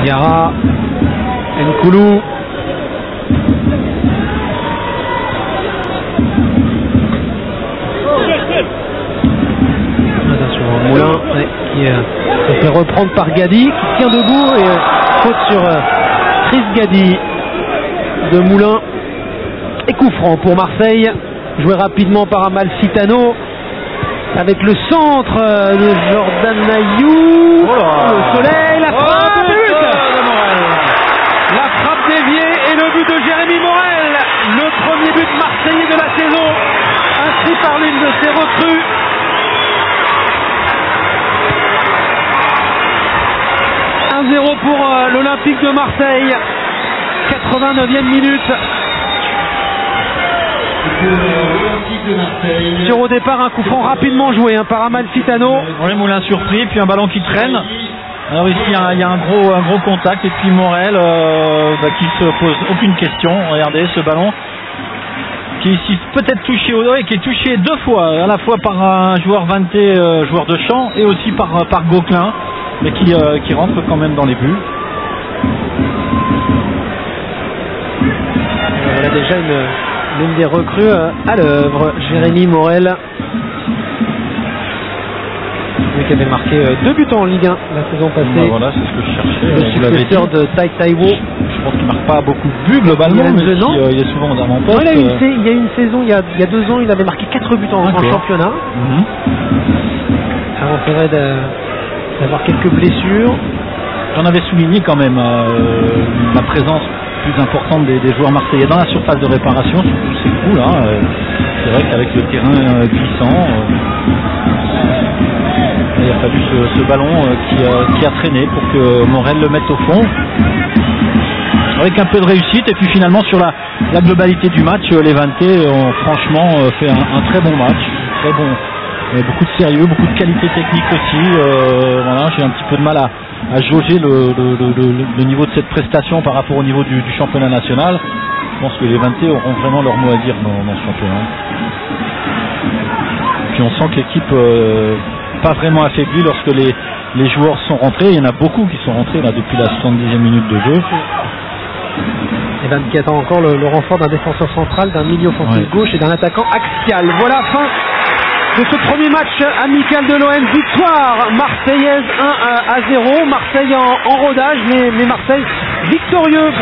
Diarra, Nkoulou. Attention, Moulin qui se fait reprendre par Gadi, qui tient debout et faute sur Chris Gadi de Moulin. Et coup franc pour Marseille, joué rapidement par Amalfitano avec le centre de Jordan Ayou. Le soleil, la frappe, la frappe déviée et le but de Jérémy Morel, le premier but marseillais de la saison, inscrit par l'une de ses recrues. Pour l'Olympique de Marseille, 89e minute. Sur au départ un coup franc rapidement joué par Amalfitano. Oui, Moulin surpris, puis un ballon qui traîne. Alors ici il y a un gros contact et puis Morel qui se pose aucune question. Regardez ce ballon qui est ici peut-être touché au doigt et qui est touché deux fois, à la fois par un joueur vanté, joueur de champ, et aussi par Gauquelin, mais qui rentre quand même dans les buts. Voilà déjà l'une des recrues à l'œuvre, Jérémy Morel, lui qui avait marqué 2 buts en Ligue 1 la saison passée. Voilà, c'est ce que je cherchais. Le successeur de Tai Taiwo. Je pense qu'il ne marque pas beaucoup de buts globalement, mais il est souvent en avant-poste. Il y a une saison, il y a 2 ans, il avait marqué 4 buts en championnat. Avant c'est vrai d'avoir quelques blessures. J'en avais souligné quand même la présence plus importante des joueurs marseillais dans la surface de réparation sur tous ces coups là. C'est vrai qu'avec le terrain glissant, il a fallu ce ballon qui a traîné pour que Morel le mette au fond. Avec un peu de réussite, et puis finalement sur la globalité du match, les Vantés ont franchement fait un très bon match, très bon. Beaucoup de sérieux, beaucoup de qualité technique aussi. Voilà, j'ai un petit peu de mal à jauger le niveau de cette prestation par rapport au niveau du championnat national. Je pense que les Vantés auront vraiment leur mot à dire dans ce championnat. Puis on sent que l'équipe pas vraiment affaiblie lorsque les joueurs sont rentrés. Il y en a beaucoup qui sont rentrés là depuis la 70e minute de jeu. Et Van qui attend encore le renfort d'un défenseur central, d'un milieu offensif gauche et d'un attaquant axial. Voilà, fin de ce premier match amical de l'OM. Victoire marseillaise 1-0. Marseille en rodage, mais Marseille victorieux.